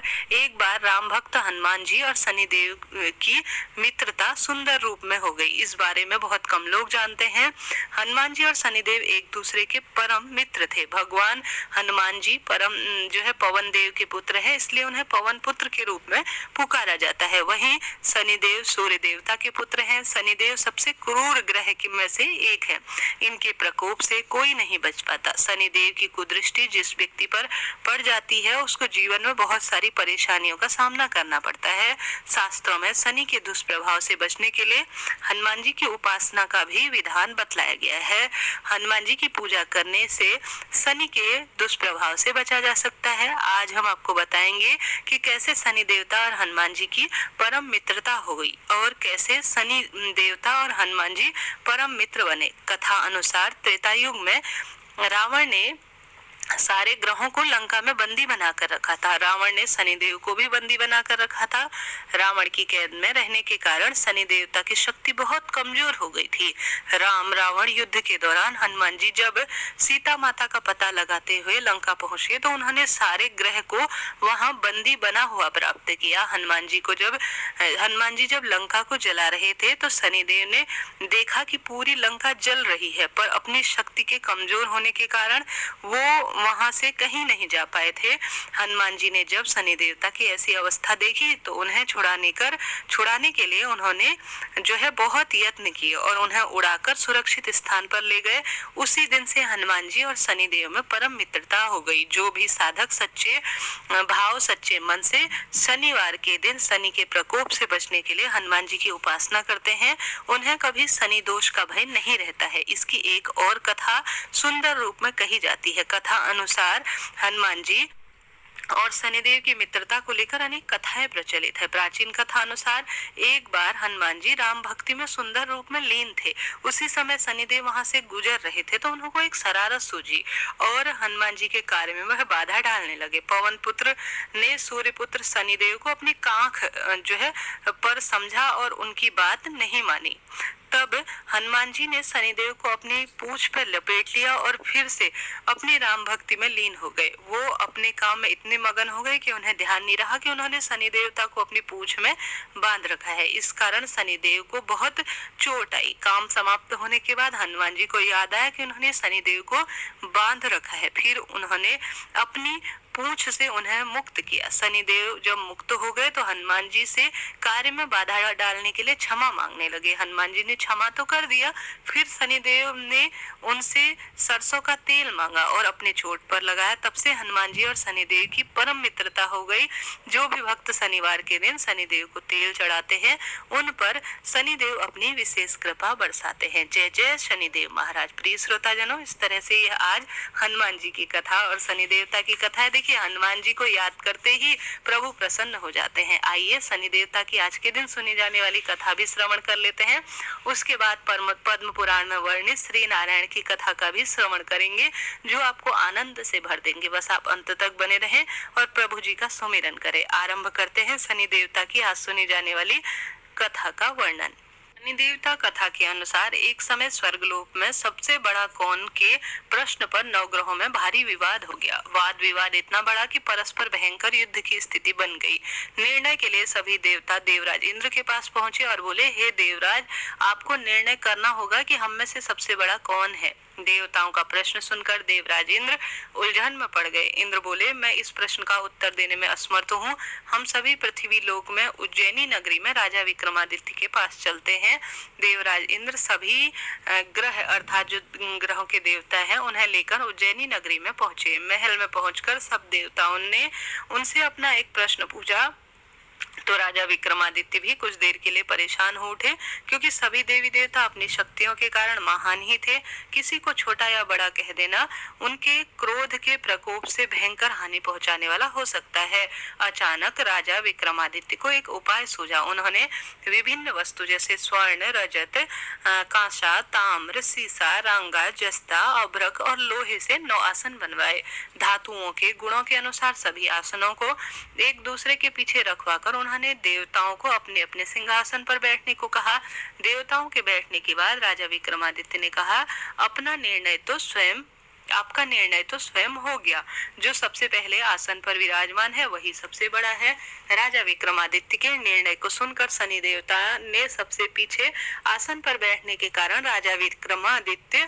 अनुसार एक बार राम भक्त हनुमान जी और शनिदेव की मित्रता सुंदर रूप में हो गई। इस बारे में बहुत कम लोग जानते हैं। हनुमान जी और शनिदेव एक दूसरे के परम मित्र थे। भगवान हनुमान जी परम जो है पवन देव के पुत्र हैं, इसलिए उन्हें पवन पुत्र के रूप में पुकारा जाता है। वहीं शनिदेव सूर्य देवता के पुत्र हैं। शनिदेव सबसे क्रूर ग्रह में से एक है। इनके प्रकोप से कोई नहीं बच पाता। शनिदेव की कुदृष्टि जिस व्यक्ति पर पड़ जाती है उसको जीवन में बहुत सारी परेशानियों का सामना करना पड़ता है। शास्त्रों में शनि के दुष्प्रभाव से बचने के लिए हनुमान जी की उपासना का भी विधान बतलाया गया है। हनुमान जी की पूजा करने से शनि के दुष्प्रभाव से बचा जा सकता है। आज हम आपको बताएंगे कि कैसे शनि देवता और हनुमान जी की परम मित्रता हो गई और कैसे शनि देवता और हनुमान जी परम मित्र बने। कथा अनुसार त्रेता युग में रावण ने सारे ग्रहों को लंका में बंदी बनाकर रखा था। रावण ने शनिदेव को भी बंदी बनाकर रखा था। रावण की कैद में रहने के कारण शनि देवता की शक्ति बहुत कमजोर हो गई थी। राम रावण युद्ध के दौरान हनुमान जी जब सीता माता का पता लगाते हुए लंका पहुंचे तो उन्होंने सारे ग्रह को वहां बंदी बना हुआ प्राप्त किया। हनुमान जी जब लंका को जला रहे थे तो शनिदेव ने देखा कि पूरी लंका जल रही है, पर अपनी शक्ति के कमजोर होने के कारण वो वहां से कहीं नहीं जा पाए थे। हनुमान जी ने जब शनि देवता की ऐसी अवस्था देखी तो उन्हें छुड़ाने के लिए उन्होंने जो है बहुत यत्न किए और उन्हें उड़ाकर सुरक्षित स्थान पर ले गए। उसी दिन से हनुमान जी और शनि देव में परम मित्रता हो गई। जो भी साधक सच्चे मन से शनिवार के दिन शनि के प्रकोप से बचने के लिए हनुमान जी की उपासना करते हैं, उन्हें कभी शनि दोष का भय नहीं रहता है। इसकी एक और कथा सुंदर रूप में कही जाती है। कथा अनुसार हनुमान जी और शनिदेव की मित्रता को लेकर अनेक कथाएं प्रचलित है। प्राचीन कथा अनुसार एक बार हनुमान जी राम भक्ति में सुंदर रूप में लीन थे। उसी समय शनिदेव वहां से गुजर रहे थे तो उनको एक शरारत सूझी और हनुमान जी के कार्य में वह बाधा डालने लगे। पवन पुत्र ने सूर्य पुत्र शनिदेव को अपनी कांख जो है पर समझा और उनकी बात नहीं मानी। तब हनुमान जी ने शनिदेव को अपनी पूंछ पर लपेट लिया और फिर से अपनी राम भक्ति में लीन हो गए। वो अपने काम में इतने मगन हो गए कि उन्हें ध्यान नहीं रहा कि उन्होंने शनि देवता को अपनी पूंछ में बांध रखा है। इस कारण शनिदेव को बहुत चोट आई। काम समाप्त होने के बाद हनुमान जी को याद आया कि उन्होंने शनिदेव को बांध रखा है। फिर उन्होंने अपनी पूंछ से उन्हें मुक्त किया। शनिदेव जब मुक्त हो गए तो हनुमान जी से कार्य में बाधा डालने के लिए क्षमा मांगने लगे। हनुमान जी ने क्षमा तो कर दिया, फिर शनिदेव ने उनसे सरसों का तेल मांगा और अपने चोट पर लगाया। तब से हनुमान जी और शनिदेव की परम मित्रता हो गई। जो भी भक्त शनिवार के दिन शनिदेव को तेल चढ़ाते हैं उन पर शनिदेव अपनी विशेष कृपा बरसाते हैं। जय जय शनिदेव महाराज। प्रिय श्रोताजनों, इस तरह से यह आज हनुमान जी की कथा और शनि देवता की कथा है। देखिए, हनुमान जी को याद करते ही प्रभु प्रसन्न हो जाते हैं। आइए शनि देवता की आज के दिन सुनी जाने वाली कथा भी श्रवण कर लेते हैं। उसके बाद पद्म पुराण में वर्णित श्री नारायण की कथा का भी श्रवण करेंगे, जो आपको आनंद से भर देंगे। बस आप अंत तक बने रहें और प्रभु जी का सुमिरन करें। आरंभ करते हैं शनि देवता की आज सुनी जाने वाली कथा का वर्णन। शनि देवता कथा के अनुसार एक समय स्वर्गलोक में सबसे बड़ा कौन के प्रश्न पर नवग्रहों में भारी विवाद हो गया। वाद विवाद इतना बड़ा कि परस्पर भयंकर युद्ध की स्थिति बन गई। निर्णय के लिए सभी देवता देवराज इंद्र के पास पहुंचे और बोले, हे देवराज, आपको निर्णय करना होगा कि हम में से सबसे बड़ा कौन है। देवताओं का प्रश्न सुनकर देवराज इंद्र उलझन में पड़ गए। इंद्र बोले, मैं इस प्रश्न का उत्तर देने में असमर्थ हूँ। हम सभी पृथ्वी लोक में उज्जैनी नगरी में राजा विक्रमादित्य के पास चलते हैं। देवराज इंद्र सभी ग्रह अर्थात जो ग्रहों के देवता हैं उन्हें लेकर उज्जैनी नगरी में पहुंचे। महल में पहुंचकर सब देवताओं ने उनसे अपना एक प्रश्न पूछा तो राजा विक्रमादित्य भी कुछ देर के लिए परेशान हो उठे, क्योंकि सभी देवी देवता अपनी शक्तियों के कारण महान ही थे। किसी को छोटा या बड़ा कह देना उनके क्रोध के प्रकोप से भयंकर हानि पहुंचाने वाला हो सकता है। अचानक राजा विक्रमादित्य को एक उपाय सूझा। उन्होंने विभिन्न वस्तु जैसे स्वर्ण, रजत, कांसा, ताम्र, सीसा, रांगा, जस्ता, अभ्रक और लोहे से 9 आसन बनवाए। धातुओं के गुणों के अनुसार सभी आसनों को एक दूसरे के पीछे रखवाकर उन्होंने देवताओं को अपने अपने सिंहासन पर बैठने को कहा। देवताओं के बैठने के बाद राजा विक्रमादित्य ने कहा, अपना निर्णय तो स्वयं आपका निर्णय तो स्वयं हो गया। जो सबसे पहले आसन पर विराजमान है वही सबसे बड़ा है। राजा विक्रमादित्य के निर्णय को सुनकर शनि देवता ने सबसे पीछे आसन पर बैठने के कारण राजा विक्रमादित्य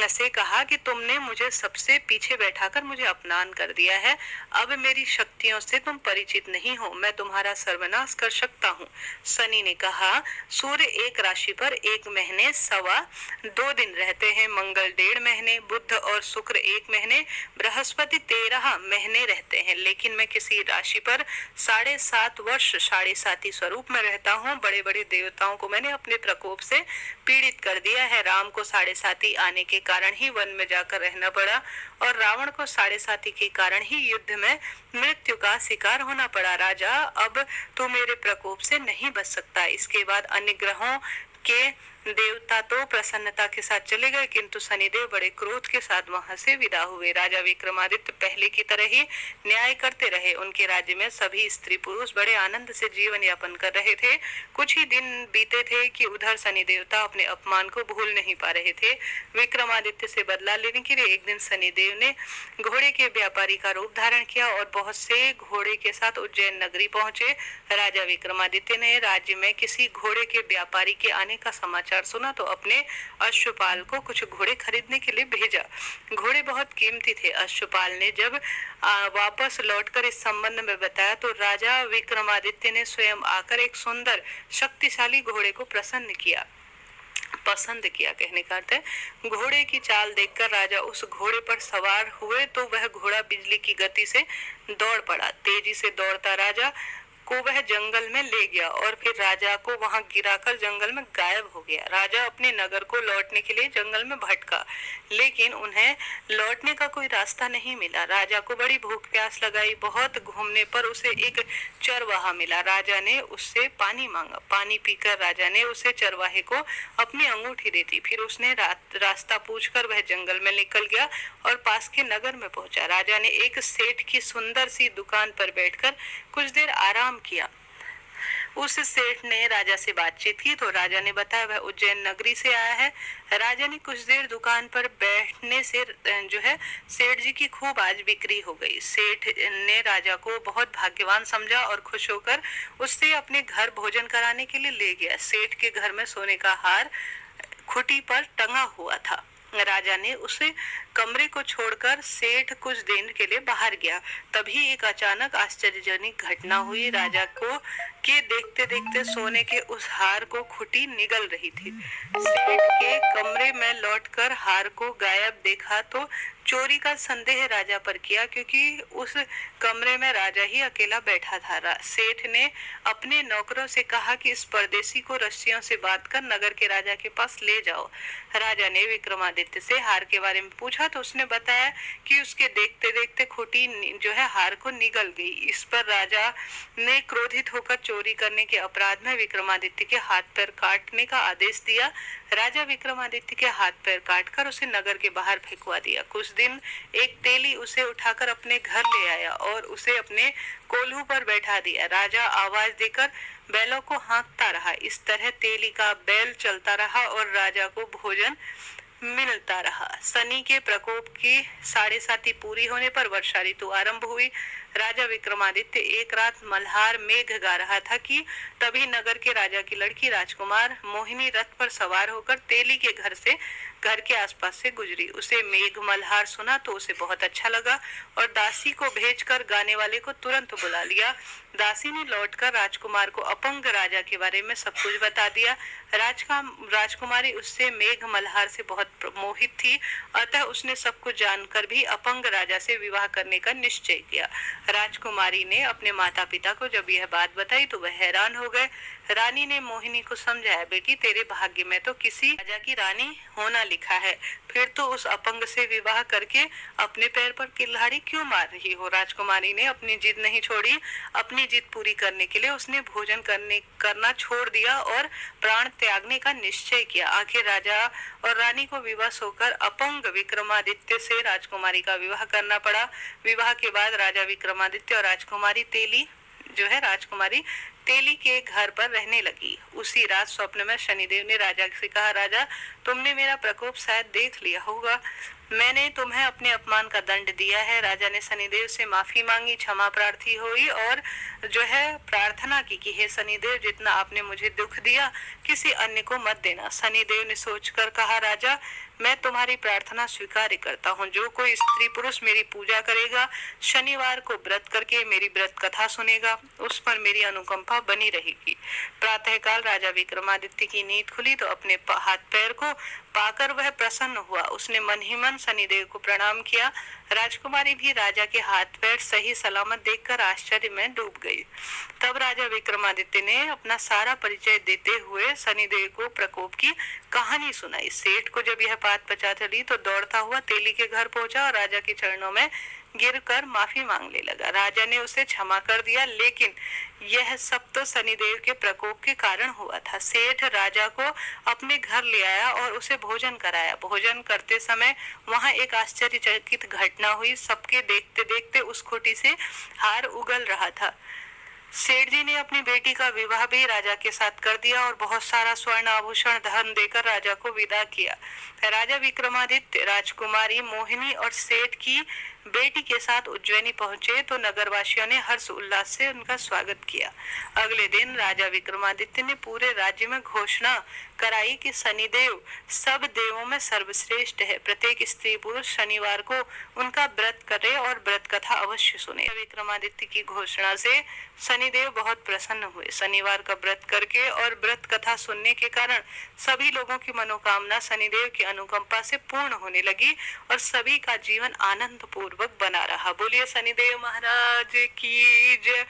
से कहा कि तुमने मुझे सबसे पीछे बैठाकर मुझे अपमान कर दिया है। अब मेरी शक्तियों से तुम परिचित नहीं हो, मैं तुम्हारा सर्वनाश कर सकता हूँ। शनि ने कहा, सूर्य एक राशि पर 1 महीने 2.25 दिन रहते हैं, मंगल 1.5 महीने, बुध और शुक्र 1 महीने, बृहस्पति 13 महीने रहते हैं। लेकिन मैं किसी राशि पर 7.5 वर्ष 7.5 स्वरूप में रहता हूँ। बड़े बड़े देवताओं को मैंने अपने प्रकोप से पीड़ित कर दिया है। राम को 7.5 आने के कारण ही वन में जाकर रहना पड़ा और रावण को 7.5 के कारण ही युद्ध में मृत्यु का शिकार होना पड़ा। राजा, अब तो मेरे प्रकोप से नहीं बच सकता। इसके बाद अन्य ग्रहों के देवता तो प्रसन्नता के साथ चले गए, किंतु शनिदेव बड़े क्रोध के साथ वहां से विदा हुए। राजा विक्रमादित्य पहले की तरह ही न्याय करते रहे। उनके राज्य में सभी स्त्री पुरुष बड़े आनंद से जीवन यापन कर रहे थे। कुछ ही दिन बीते थे कि उधर शनि देवता अपने अपमान को भूल नहीं पा रहे थे। विक्रमादित्य से बदला लेने के लिए एक दिन शनिदेव ने घोड़े के व्यापारी का रूप धारण किया और बहुत से घोड़े के साथ उज्जैन नगरी पहुंचे। राजा विक्रमादित्य ने राज्य में किसी घोड़े के व्यापारी के आने का समाचार सुना तो अपने अश्वपाल को कुछ घोड़े खरीदने के लिए भेजा। घोड़े बहुत कीमती थे। अश्वपाल ने जब वापस लौटकर इस संबंध में बताया तो राजा विक्रमादित्य ने स्वयं आकर एक सुंदर शक्तिशाली घोड़े को पसंद किया कहने का अर्थ है। घोड़े की चाल देखकर राजा उस घोड़े पर सवार हुए तो वह घोड़ा बिजली की गति से दौड़ पड़ा। तेजी से दौड़ता राजा को वह जंगल में ले गया और फिर राजा को वहां गिराकर जंगल में गायब हो गया। राजा अपने नगर को लौटने के लिए जंगल में भटका, लेकिन उन्हें लौटने का कोई रास्ता नहीं मिला। राजा को बड़ी भूख प्यास लगाई। बहुत घूमने पर उसे एक चरवाहा मिला। राजा ने उससे पानी मांगा। पानी पीकर राजा ने उसे चरवाहे को अपनी अंगूठी दे दी। फिर उसने रास्ता पूछकर वह जंगल में निकल गया और पास के नगर में पहुंचा। राजा ने एक सेठ की सुंदर सी दुकान पर बैठकर कुछ देर आराम किया। उस सेठ ने राजा से बातचीत की तो राजा ने बताया वह उज्जैन नगरी से आया है। राजा ने कुछ देर दुकान पर बैठने से जो है सेठ जी की खूब आज बिक्री हो गई। सेठ ने राजा को बहुत भाग्यवान समझा और खुश होकर उससे अपने घर भोजन कराने के लिए ले गया। सेठ के घर में सोने का हार खुटी पर टंगा हुआ था। राजा ने उसे कमरे को छोड़कर सेठ कुछ दिन के लिए बाहर गया। तभी एक अचानक आश्चर्यजनक घटना हुई। राजा को के देखते देखते सोने के उस हार को खुटी निगल रही थी। सेठ के कमरे में लौटकर हार को गायब देखा तो चोरी का संदेह राजा पर किया, क्योंकि उस कमरे में राजा ही अकेला बैठा था। सेठ ने अपने नौकरों से कहा कि इस परदेसी को रस्सियों से बांधकर नगर के राजा के पास ले जाओ। राजा ने विक्रमादित्य से हार के बारे में पूछा तो उसने बताया कि उसके देखते देखते खुटी जो है हार को निगल गई। इस पर राजा ने क्रोधित होकर चोरी करने के अपराध में विक्रमादित्य के हाथ पैर काटने का आदेश दिया। राजा विक्रमादित्य के हाथ पैर काटकर उसे नगर के बाहर फेंकवा दिया। कुछ दिन एक तेली उसे उठाकर अपने घर ले आया और उसे अपने कोल्हू पर बैठा दिया। राजा आवाज देकर बैलों को हाँकता रहा। इस तरह तेली का बैल चलता रहा और राजा को भोजन मिलता रहा। शनि के प्रकोप की 7.5 पूरी होने पर वर्षा ऋतु आरंभ हुई। राजा विक्रमादित्य एक रात मल्हार मेघ गा रहा था कि तभी नगर के राजा की लड़की राजकुमार मोहिनी रथ पर सवार होकर तेली के घर के आसपास से गुजरी। उसे मेघ मल्हार सुना तो उसे बहुत अच्छा लगा और दासी को भेजकर गाने वाले को तुरंत बुला लिया। दासी ने लौटकर राजकुमार को अपंग राजा के बारे में सब कुछ बता दिया। राजकुमारी उससे मेघ मल्हार से बहुत मोहित थी, अतः उसने सब कुछ जानकर भी अपंग राजा से विवाह करने का निश्चय किया। राजकुमारी ने अपने माता पिता को जब यह बात बताई तो वह हैरान हो गए। रानी ने मोहिनी को समझाया, बेटी तेरे भाग्य में तो किसी राजा की रानी होना लिखा है, फिर तो उस अपंग से विवाह करके अपने पैर पर कुल्हाड़ी क्यों मार रही हो। राजकुमारी ने अपनी जिद नहीं छोड़ी। अपनी जिद पूरी करने के लिए उसने भोजन करना छोड़ दिया और प्राण त्यागने का निश्चय किया। आखिर राजा और रानी को विवश होकर अपंग विक्रमादित्य से राजकुमारी का विवाह करना पड़ा। विवाह के बाद राजा विक्रमादित्य और राजकुमारी तेली के घर पर रहने लगी। उसी रात स्वप्न में शनिदेव ने राजा से कहा, राजा, तुमने मेरा प्रकोप शायद देख लिया होगा। मैंने तुम्हें अपने अपमान का दंड दिया है। राजा ने शनिदेव से माफी मांगी, क्षमा प्रार्थी हुई और जो है प्रार्थना की कि हे शनिदेव, जितना आपने मुझे दुख दिया किसी अन्य को मत देना। शनिदेव ने सोचकर कहा, राजा, मैं तुम्हारी प्रार्थना स्वीकार करता हूँ। जो कोई स्त्री पुरुष मेरी पूजा करेगा, शनिवार को व्रत करके मेरी व्रत कथा सुनेगा, उस पर मेरी अनुकंपा बनी रहेगी। प्रातःकाल राजा विक्रमादित्य की नींद खुली तो अपने हाथ पैर को पाकर वह प्रसन्न हुआ। उसने मन ही मन शनिदेव को प्रणाम किया। राजकुमारी भी राजा के हाथ पैर सही सलामत देखकर आश्चर्य में डूब गई। तब राजा विक्रमादित्य ने अपना सारा परिचय देते हुए शनिदेव को प्रकोप की कहानी सुनाई। सेठ को जब यह बात पता चली तो दौड़ता हुआ तेली के घर पहुंचा और राजा के चरणों में गिरकर माफी मांगने लगा। राजा ने उसे क्षमा कर दिया, लेकिन यह सब तो शनिदेव के प्रकोप के कारण हुआ था। सेठ राजा को अपने घर ले आया और उसे भोजन कराया। भोजन करते समय वहां एक आश्चर्यचकित घटना हुई। सबके देखते देखते उस खूंटी से हार उगल रहा था। सेठ जी ने अपनी बेटी का विवाह भी राजा के साथ कर दिया और बहुत सारा स्वर्ण आभूषण धन देकर राजा को विदा किया। राजा विक्रमादित्य राजकुमारी मोहिनी और सेठ की बेटी के साथ उज्जैनी पहुंचे तो नगरवासियों ने हर्ष उल्लास से उनका स्वागत किया। अगले दिन राजा विक्रमादित्य ने पूरे राज्य में घोषणा कराई कि शनिदेव सब देवों में सर्वश्रेष्ठ है। प्रत्येक स्त्री पुरुष शनिवार को उनका व्रत करे और व्रत कथा अवश्य सुने। विक्रमादित्य की घोषणा से शनिदेव बहुत प्रसन्न हुए। शनिवार का व्रत करके और व्रत कथा सुनने के कारण सभी लोगों की मनोकामना शनिदेव की अनुकंपा से पूर्ण होने लगी और सभी का जीवन आनंद पूर्वक बना रहा। बोलिए शनिदेव महाराज की जय।